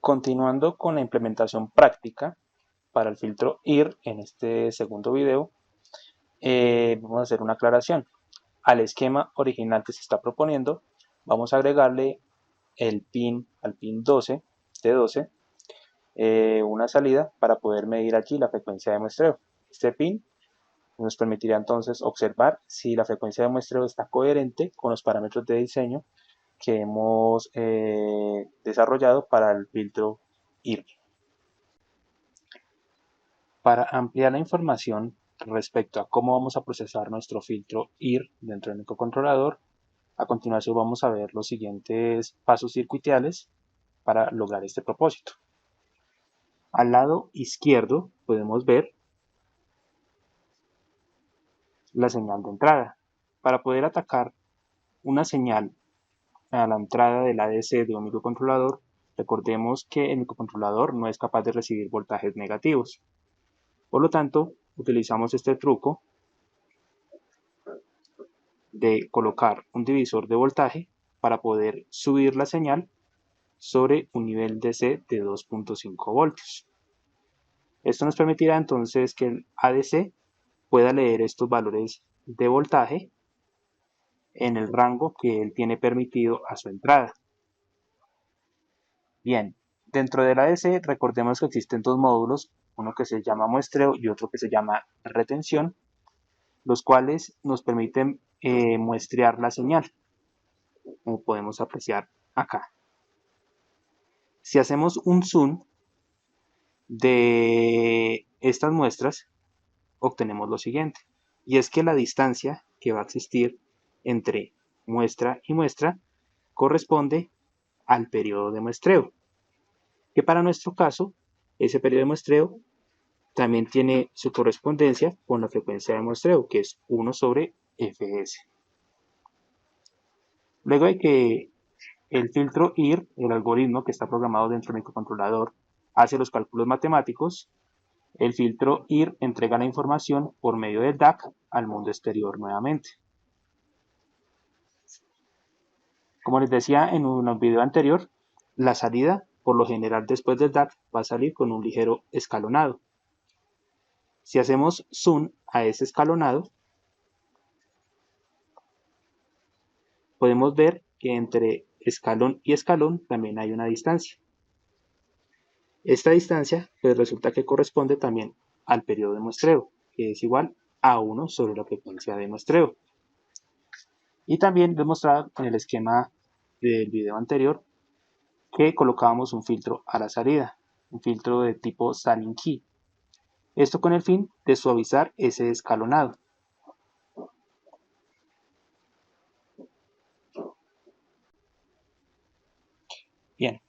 Continuando con la implementación práctica para el filtro IR en este segundo video, vamos a hacer una aclaración. Al esquema original que se está proponiendo, vamos a agregarle al pin 12, T12, una salida para poder medir allí la frecuencia de muestreo. Este pin nos permitirá entonces observar si la frecuencia de muestreo está coherente con los parámetros de diseño que hemos desarrollado para el filtro IR. Para ampliar la información respecto a cómo vamos a procesar nuestro filtro IR dentro del microcontrolador, a continuación vamos a ver los siguientes pasos circuitiales para lograr este propósito. Al lado izquierdo podemos ver la señal de entrada. Para poder atacar una señal a la entrada del ADC de un microcontrolador, recordemos que el microcontrolador no es capaz de recibir voltajes negativos. Por lo tanto, utilizamos este truco de colocar un divisor de voltaje para poder subir la señal sobre un nivel DC de 2.5 voltios. Esto nos permitirá entonces que el ADC pueda leer estos valores de voltaje en el rango que él tiene permitido a su entrada. Bien, dentro del ADC recordemos que existen dos módulos, uno que se llama muestreo y otro que se llama retención, los cuales nos permiten muestrear la señal, como podemos apreciar acá. Si hacemos un zoom de estas muestras, obtenemos lo siguiente, y es que la distancia que va a existir entre muestra y muestra corresponde al periodo de muestreo, que para nuestro caso, ese periodo de muestreo también tiene su correspondencia con la frecuencia de muestreo, que es 1 sobre fs. Luego de que el filtro IR, el algoritmo que está programado dentro del microcontrolador, hace los cálculos matemáticos, el filtro IR entrega la información por medio del DAC al mundo exterior nuevamente. Como les decía en un video anterior, la salida, por lo general después del DAC, va a salir con un ligero escalonado. Si hacemos zoom a ese escalonado, podemos ver que entre escalón y escalón también hay una distancia. Esta distancia pues resulta que corresponde también al periodo de muestreo, que es igual a 1 sobre la frecuencia de muestreo. Y también demostrado en el esquema del video anterior que colocábamos un filtro a la salida, un filtro de tipo Salin Key. Esto con el fin de suavizar ese escalonado. Bien,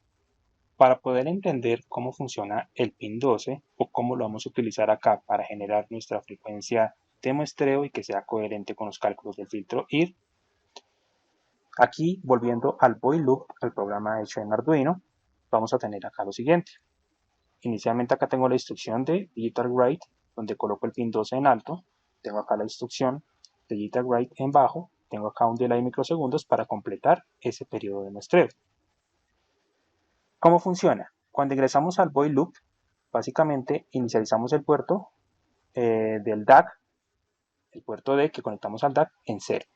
para poder entender cómo funciona el pin 12 o cómo lo vamos a utilizar acá para generar nuestra frecuencia de muestreo y que sea coherente con los cálculos del filtro IR, aquí volviendo al void loop, al programa hecho en Arduino, vamos a tener acá lo siguiente. Inicialmente acá tengo la instrucción de digital write, donde coloco el pin 12 en alto, tengo acá la instrucción de digital write en bajo, tengo acá un delay de microsegundos para completar ese periodo de muestreo. ¿Cómo funciona? Cuando ingresamos al void loop, básicamente inicializamos el puerto del DAC, el puerto D que conectamos al DAC en 0.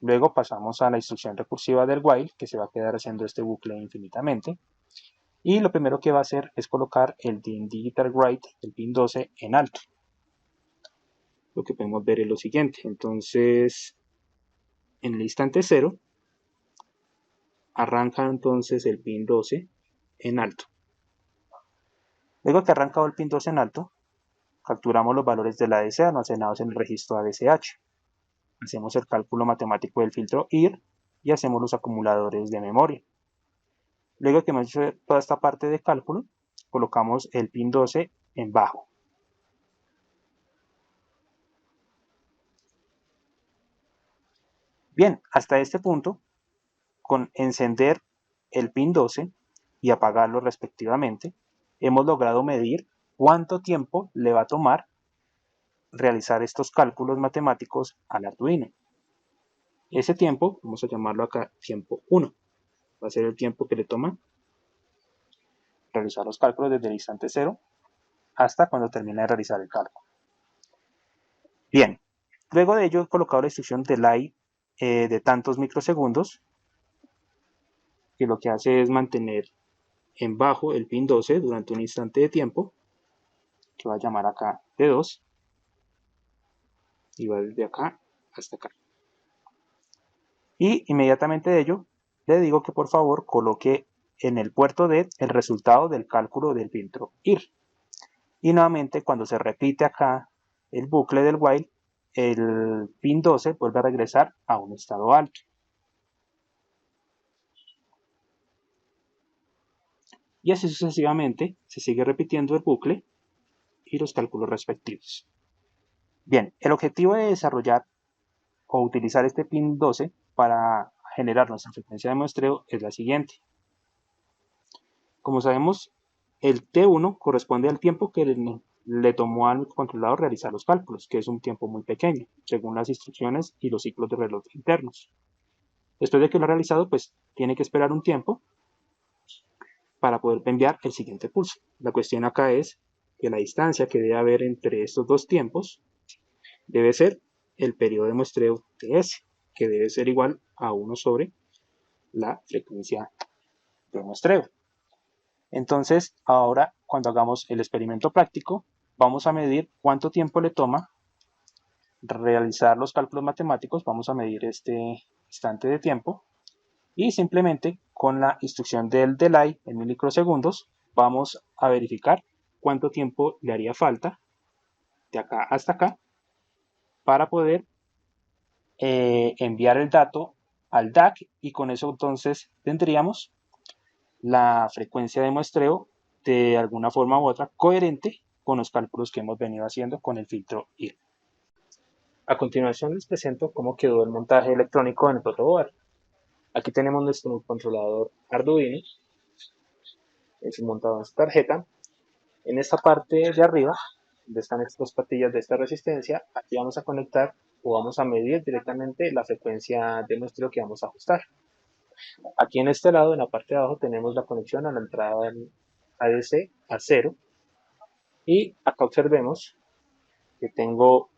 Luego pasamos a la instrucción recursiva del while, que se va a quedar haciendo este bucle infinitamente. Y lo primero que va a hacer es colocar el digital write, el pin 12, en alto. Lo que podemos ver es lo siguiente. Entonces, en el instante 0, arranca entonces el pin 12 en alto. Luego que ha arrancado el pin 12 en alto, capturamos los valores de la ADC almacenados en el registro ADCH. Hacemos el cálculo matemático del filtro IR y hacemos los acumuladores de memoria. Luego que hemos hecho toda esta parte de cálculo, colocamos el pin 12 en bajo. Bien, hasta este punto, con encender el pin 12 y apagarlo respectivamente, hemos logrado medir cuánto tiempo le va a tomar realizar estos cálculos matemáticos al Arduino. Ese tiempo, vamos a llamarlo acá tiempo 1, va a ser el tiempo que le toma realizar los cálculos desde el instante 0 hasta cuando termine de realizar el cálculo. Bien, luego de ello he colocado la instrucción delay de tantos microsegundos, que lo que hace es mantener en bajo el pin 12 durante un instante de tiempo, que va a llamar acá D2, y va desde acá hasta acá. Y inmediatamente de ello le digo que por favor coloque en el puerto D el resultado del cálculo del filtro IR. Y nuevamente cuando se repite acá el bucle del while, el pin 12 vuelve a regresar a un estado alto. Y así sucesivamente se sigue repitiendo el bucle y los cálculos respectivos. Bien, el objetivo de desarrollar o utilizar este pin 12 para generar nuestra frecuencia de muestreo es la siguiente. Como sabemos, el T1 corresponde al tiempo que le tomó al controlador realizar los cálculos, que es un tiempo muy pequeño, según las instrucciones y los ciclos de reloj internos. Después de que lo ha realizado, pues tiene que esperar un tiempo para poder enviar el siguiente pulso. La cuestión acá es que la distancia que debe haber entre estos dos tiempos debe ser el periodo de muestreo TS, que debe ser igual a 1 sobre la frecuencia de muestreo. Entonces, ahora cuando hagamos el experimento práctico, vamos a medir cuánto tiempo le toma realizar los cálculos matemáticos, vamos a medir este instante de tiempo y simplemente con la instrucción del delay en microsegundos vamos a verificar cuánto tiempo le haría falta de acá hasta acá para poder enviar el dato al DAC, y con eso entonces tendríamos la frecuencia de muestreo de alguna forma u otra coherente con los cálculos que hemos venido haciendo con el filtro IR. A continuación les presento cómo quedó el montaje electrónico en el protoboard. Aquí tenemos nuestro controlador Arduino montado en su tarjeta. En esta parte de arriba, donde están estas dos patillas de esta resistencia, aquí vamos a conectar o vamos a medir directamente la frecuencia de muestreo que vamos a ajustar. Aquí en este lado, en la parte de abajo, tenemos la conexión a la entrada del ADC a 0. Y acá observemos que tengo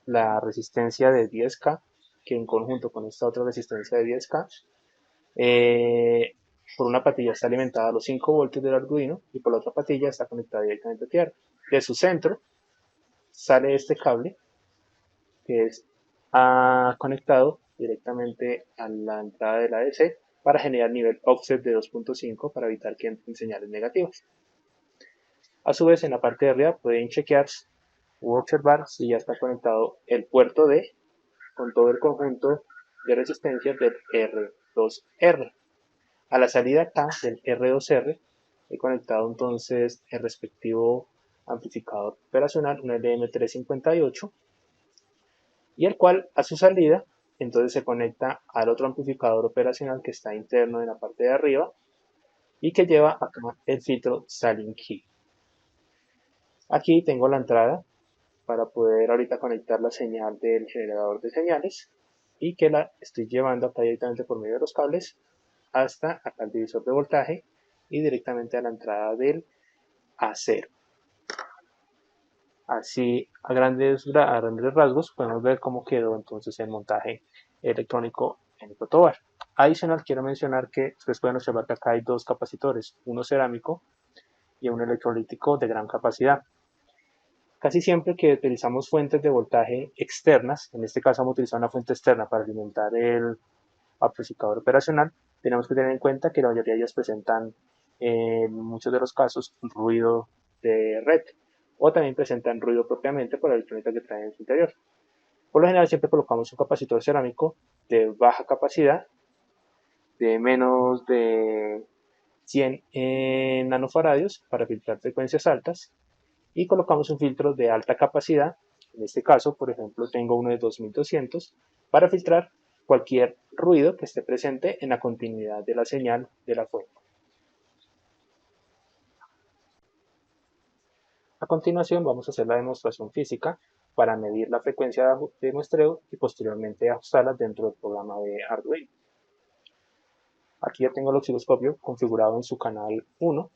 la resistencia de 10K, que en conjunto con esta otra resistencia de 10K, por una patilla está alimentada a los 5 voltios del Arduino y por la otra patilla está conectada directamente a tierra. De su centro sale este cable que es conectado directamente a la entrada de la ADC para generar nivel offset de 2.5 para evitar que entren señales negativas. A su vez, en la parte de arriba pueden chequear u observar si ya está conectado el puerto D con todo el conjunto de resistencias del R2R. A la salida acá del R2R he conectado entonces el respectivo amplificador operacional, un LM358, y el cual a su salida entonces se conecta al otro amplificador operacional que está interno en la parte de arriba y que lleva acá el filtro Salin Key. Aquí tengo la entrada para poder ahorita conectar la señal del generador de señales y que la estoy llevando acá directamente por medio de los cables hasta acá el divisor de voltaje y directamente a la entrada del A0. Así a grandes rasgos podemos ver cómo quedó entonces el montaje electrónico en el protoboard. Adicional, quiero mencionar que ustedes pueden observar que acá hay dos capacitores, uno cerámico y uno electrolítico de gran capacidad. Casi siempre que utilizamos fuentes de voltaje externas, en este caso vamos a utilizar una fuente externa para alimentar el amplificador operacional, tenemos que tener en cuenta que la mayoría de ellas presentan en muchos de los casos ruido de red o también presentan ruido propiamente por la electrónica que traen en su interior. Por lo general siempre colocamos un capacitor cerámico de baja capacidad, de menos de 100 nanofaradios para filtrar frecuencias altas, y colocamos un filtro de alta capacidad. En este caso, por ejemplo, tengo uno de 2200 para filtrar cualquier ruido que esté presente en la continuidad de la señal de la fuente. A continuación vamos a hacer la demostración física para medir la frecuencia de muestreo y posteriormente ajustarla dentro del programa de Arduino. Aquí ya tengo el osciloscopio configurado en su canal 1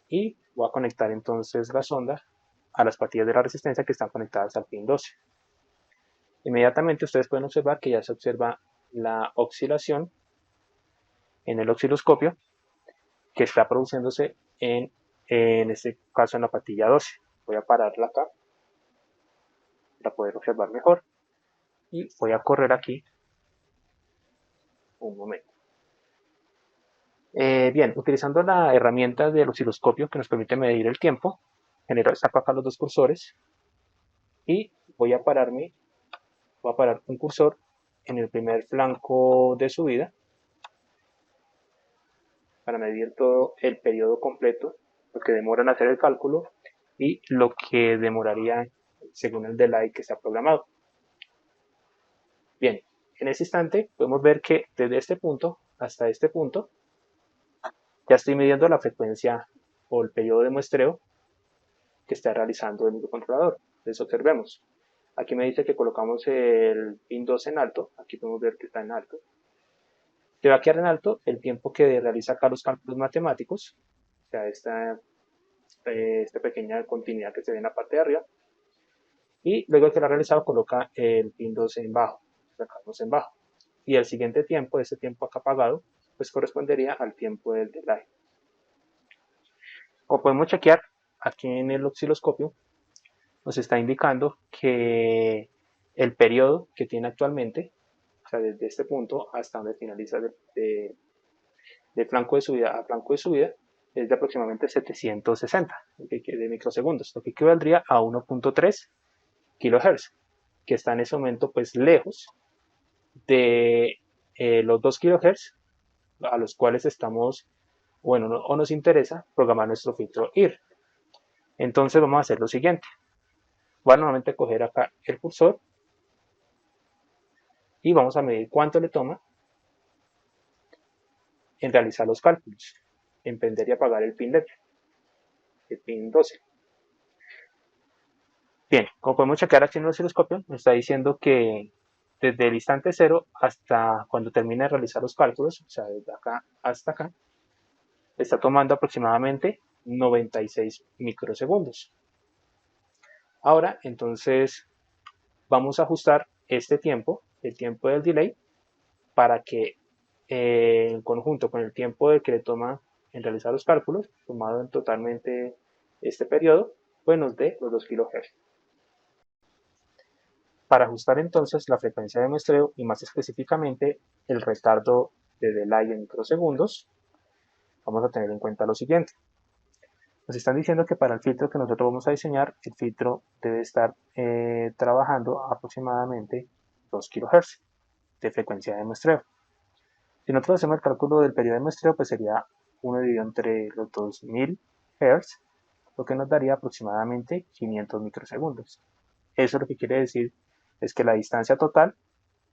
y voy a conectar entonces la sonda a las patillas de la resistencia que están conectadas al pin 12. Inmediatamente ustedes pueden observar que ya se observa la oscilación en el osciloscopio que está produciéndose en este caso en la patilla 12. Voy a pararla acá para poder observar mejor y voy a correr aquí un momento. Bien, utilizando la herramienta del osciloscopio que nos permite medir el tiempo, saco acá los dos cursores y voy a parar un cursor en el primer flanco de subida para medir todo el periodo completo, lo que demora en hacer el cálculo y lo que demoraría según el delay que está programado. Bien, en ese instante podemos ver que desde este punto hasta este punto ya estoy midiendo la frecuencia o el periodo de muestreo que está realizando el microcontrolador. Entonces observemos. Aquí me dice que colocamos el pin 2 en alto. Aquí podemos ver que está en alto. Que va a quedar en alto el tiempo que realiza acá los cálculos matemáticos. O sea, esta pequeña continuidad que se ve en la parte de arriba. Y luego de que lo ha realizado coloca el pin 2 en bajo. Sacamos en bajo. Y el siguiente tiempo, ese tiempo acá apagado, pues correspondería al tiempo del delay. Como podemos chequear, aquí en el osciloscopio nos está indicando que el periodo que tiene actualmente, o sea, desde este punto hasta donde finaliza de flanco de subida a flanco de subida, es de aproximadamente 760 de microsegundos, lo que equivaldría a 1.3 kHz, que está en ese momento pues lejos de los 2 kHz a los cuales estamos, bueno, o nos interesa programar nuestro filtro IR. Entonces vamos a hacer lo siguiente. Voy a nuevamente coger acá el cursor y vamos a medir cuánto le toma en realizar los cálculos, en prender y apagar el pin LED, el pin 12. Bien, como podemos checar aquí en el osciloscopio, nos está diciendo que desde el instante 0 hasta cuando termine de realizar los cálculos, o sea, desde acá hasta acá, está tomando aproximadamente 96 microsegundos. Ahora, entonces, vamos a ajustar este tiempo, el tiempo del delay, para que en conjunto con el tiempo de que le toma en realizar los cálculos, sumado en totalmente este periodo, pues nos dé los 2 kHz. Para ajustar entonces la frecuencia de muestreo y más específicamente el retardo de delay en microsegundos, vamos a tener en cuenta lo siguiente. Nos están diciendo que para el filtro que nosotros vamos a diseñar, el filtro debe estar trabajando aproximadamente 2 kHz de frecuencia de muestreo. Si nosotros hacemos el cálculo del periodo de muestreo, pues sería 1 dividido entre los 2000 Hz, lo que nos daría aproximadamente 500 microsegundos. Eso lo que quiere decir es que la distancia total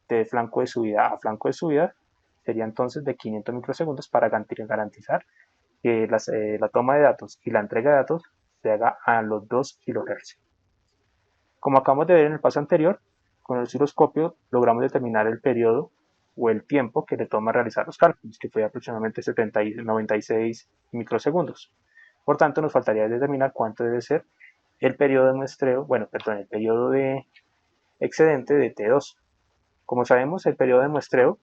de flanco de subida a flanco de subida sería entonces de 500 microsegundos para garantizar que la toma de datos y la entrega de datos se haga a los 2 kHz. Como acabamos de ver en el paso anterior, con el osciloscopio logramos determinar el periodo o el tiempo que le toma realizar los cálculos, que fue aproximadamente 96 microsegundos. Por tanto, nos faltaría determinar cuánto debe ser el periodo de muestreo, el periodo de excedente de T2. Como sabemos, el periodo de muestreo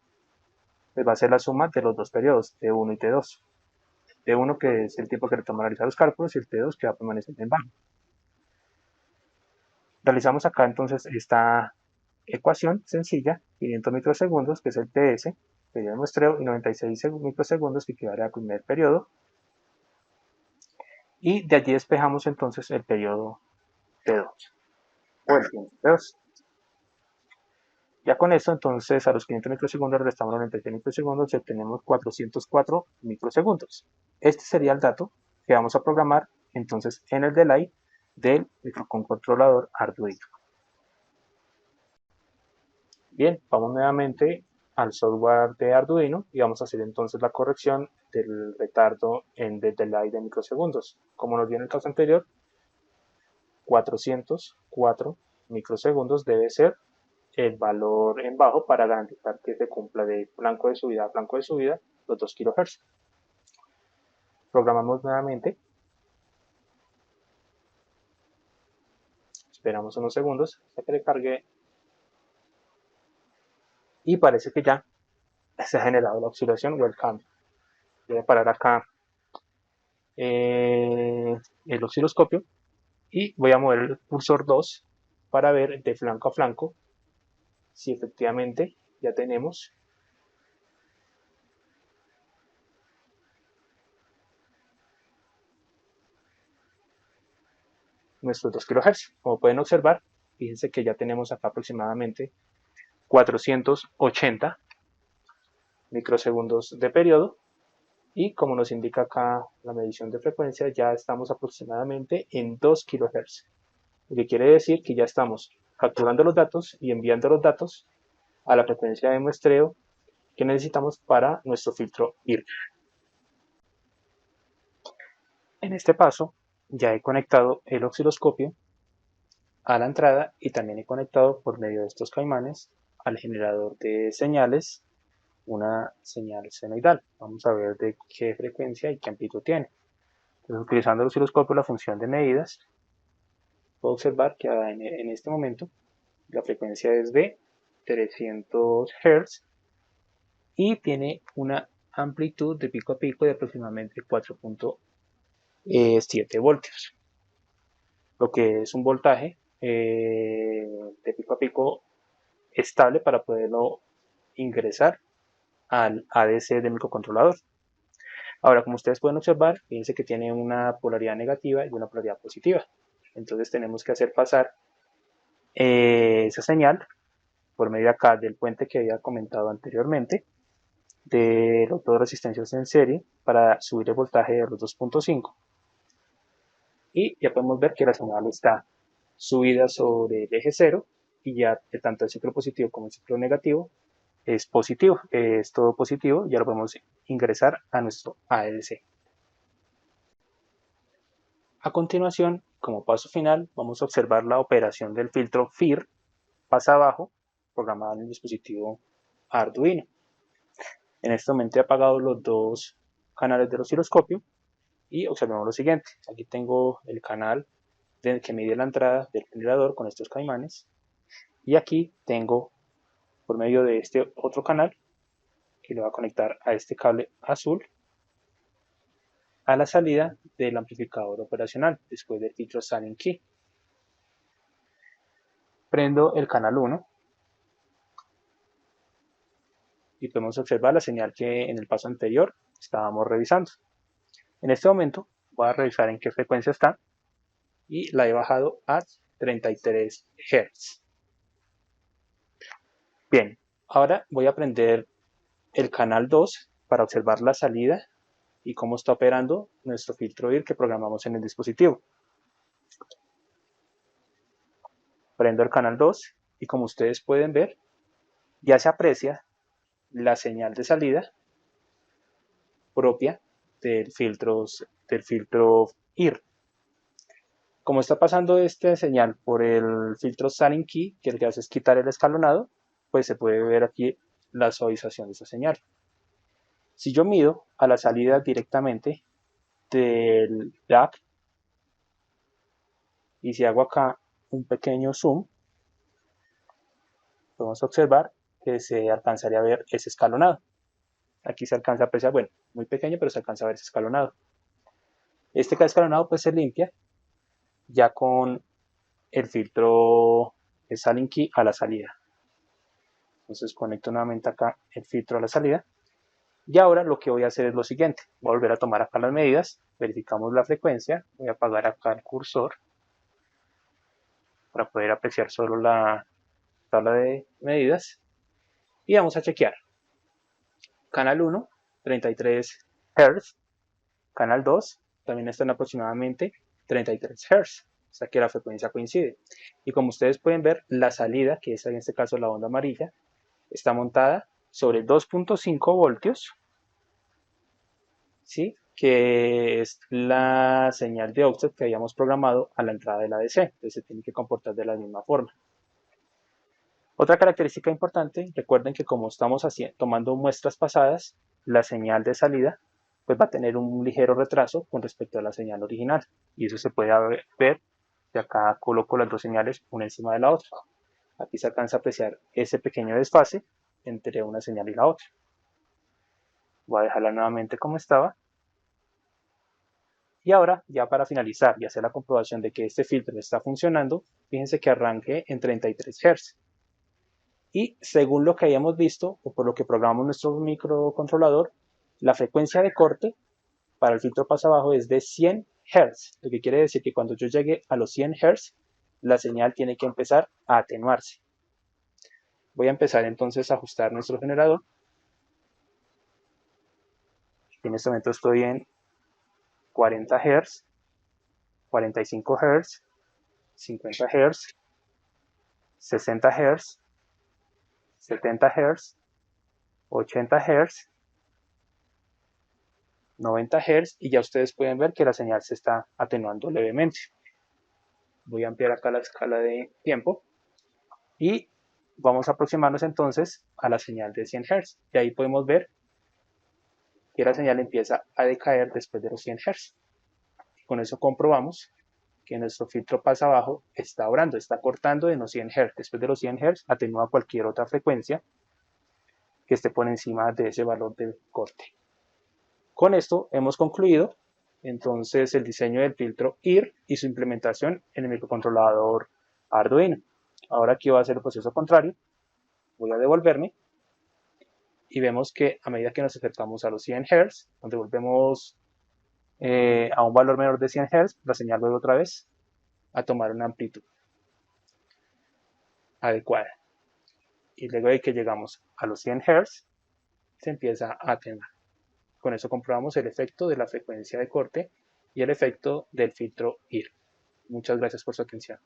pues, va a ser la suma de los dos periodos, T1 y T2. T1 que es el tiempo que le toma realizar los cálculos y el T2 que va a permanecer en bajo. Realizamos acá entonces esta ecuación sencilla, 500 microsegundos, que es el TS, periodo de muestreo, y 96 microsegundos, que equivale al primer periodo. Y de allí despejamos entonces el periodo T2, o el tiempo T2. Ya con esto, entonces, a los 500 microsegundos restamos los 96 microsegundos y obtenemos 404 microsegundos. Este sería el dato que vamos a programar entonces en el delay del microcontrolador Arduino. Bien, vamos nuevamente al software de Arduino y vamos a hacer entonces la corrección del retardo en el delay de microsegundos. Como nos dio en el caso anterior, 404 microsegundos debe ser el valor en bajo para garantizar que se cumpla de flanco de subida a flanco de subida los 2 kHz. Programamos nuevamente Esperamos unos segundos hasta que le cargue y parece que ya se ha generado la oscilación o el cambio. Voy a parar acá el osciloscopio y voy a mover el cursor 2 para ver de flanco a flanco si efectivamente ya tenemos nuestros 2 kHz. Como pueden observar, fíjense que ya tenemos acá aproximadamente 480 microsegundos de periodo y como nos indica acá la medición de frecuencia, ya estamos aproximadamente en 2 kHz, lo que quiere decir que ya estamos capturando los datos y enviando los datos a la frecuencia de muestreo que necesitamos para nuestro filtro IR. En este paso ya he conectado el osciloscopio a la entrada y también he conectado por medio de estos caimanes al generador de señales una señal senoidal. Vamos a ver de qué frecuencia y qué amplitud tiene. Entonces, utilizando el osciloscopio, la función de medidas, puedo observar que en este momento la frecuencia es de 300 Hz y tiene una amplitud de pico a pico de aproximadamente 4.7 voltios, lo que es un voltaje de pico a pico estable para poderlo ingresar al ADC del microcontrolador. Ahora, como ustedes pueden observar, fíjense que tiene una polaridad negativa y una polaridad positiva. Entonces tenemos que hacer pasar esa señal por medio acá del puente que había comentado anteriormente, de los dos resistencias en serie para subir el voltaje de los 2.5. Y ya podemos ver que la señal está subida sobre el eje 0 y ya tanto el ciclo positivo como el ciclo negativo es positivo, es todo positivo, ya lo podemos ingresar a nuestro ADC. A continuación, como paso final, vamos a observar la operación del filtro FIR pasa abajo, programado en el dispositivo Arduino. En este momento he apagado los dos canales del osciloscopio y observemos lo siguiente. Aquí tengo el canal que mide la entrada del generador con estos caimanes y aquí tengo por medio de este otro canal que le va a conectar a este cable azul a la salida del amplificador operacional después del filtro Salin Key. Prendo el canal 1 y podemos observar la señal que en el paso anterior estábamos revisando. En este momento voy a revisar en qué frecuencia está y la he bajado a 33 Hz. Bien, ahora voy a prender el canal 2 para observar la salida y cómo está operando nuestro filtro IR que programamos en el dispositivo. Prendo el canal 2 y como ustedes pueden ver, ya se aprecia la señal de salida propia del filtro IR. Como está pasando esta señal por el filtro Salin Key, que lo que hace es quitar el escalonado, pues se puede ver aquí la suavización de esa señal. Si yo mido a la salida directamente del DAC y si hago acá un pequeño zoom, podemos observar que se alcanzaría a ver ese escalonado. Aquí se alcanza a apreciar, bueno, muy pequeño, pero se alcanza a ver ese escalonado. Este escalonado pues se limpia ya con el filtro Salin Key a la salida. Entonces conecto nuevamente acá el filtro a la salida. Y ahora lo que voy a hacer es lo siguiente. Voy a volver a tomar acá las medidas. Verificamos la frecuencia. Voy a apagar acá el cursor para poder apreciar solo la tabla de medidas. Y vamos a chequear. Canal 1, 33 Hz. Canal 2 también están aproximadamente 33 Hz. Hasta que la frecuencia coincide. Y como ustedes pueden ver, la salida, que es en este caso la onda amarilla, está montada sobre 2.5 voltios, ¿sí? Que es la señal de offset que habíamos programado a la entrada del ADC. Entonces se tiene que comportar de la misma forma. Otra característica importante, recuerden que como estamos tomando muestras pasadas, la señal de salida pues va a tener un ligero retraso con respecto a la señal original. Y eso se puede ver y acá coloco las dos señales una encima de la otra. Aquí se alcanza a apreciar ese pequeño desfase entre una señal y la otra. Voy a dejarla nuevamente como estaba. Y ahora, ya para finalizar y hacer la comprobación de que este filtro está funcionando, fíjense que arranque en 33 Hz. Y según lo que hayamos visto, o por lo que programamos nuestro microcontrolador, la frecuencia de corte para el filtro pasabajo es de 100 Hz, lo que quiere decir que cuando yo llegue a los 100 Hz, la señal tiene que empezar a atenuarse. Voy a empezar entonces a ajustar nuestro generador. En este momento estoy en 40 Hz, 45 Hz, 50 Hz, 60 Hz, 70 Hz, 80 Hz, 90 Hz y ya ustedes pueden ver que la señal se está atenuando levemente. Voy a ampliar acá la escala de tiempo y vamos a aproximarnos entonces a la señal de 100 Hz. Y ahí podemos ver que la señal empieza a decaer después de los 100 Hz. Con eso comprobamos que nuestro filtro pasabajo está obrando, está cortando en los 100 Hz. Después de los 100 Hz atenúa cualquier otra frecuencia que esté por encima de ese valor de corte. Con esto hemos concluido entonces el diseño del filtro IR y su implementación en el microcontrolador Arduino. Ahora aquí voy a hacer el proceso contrario. Voy a devolverme y vemos que a medida que nos acercamos a los 100 Hz, donde volvemos a un valor menor de 100 Hz, la señal vuelve otra vez a tomar una amplitud adecuada. Y luego de que llegamos a los 100 Hz, se empieza a atenuar. Con eso comprobamos el efecto de la frecuencia de corte y el efecto del filtro IR. Muchas gracias por su atención.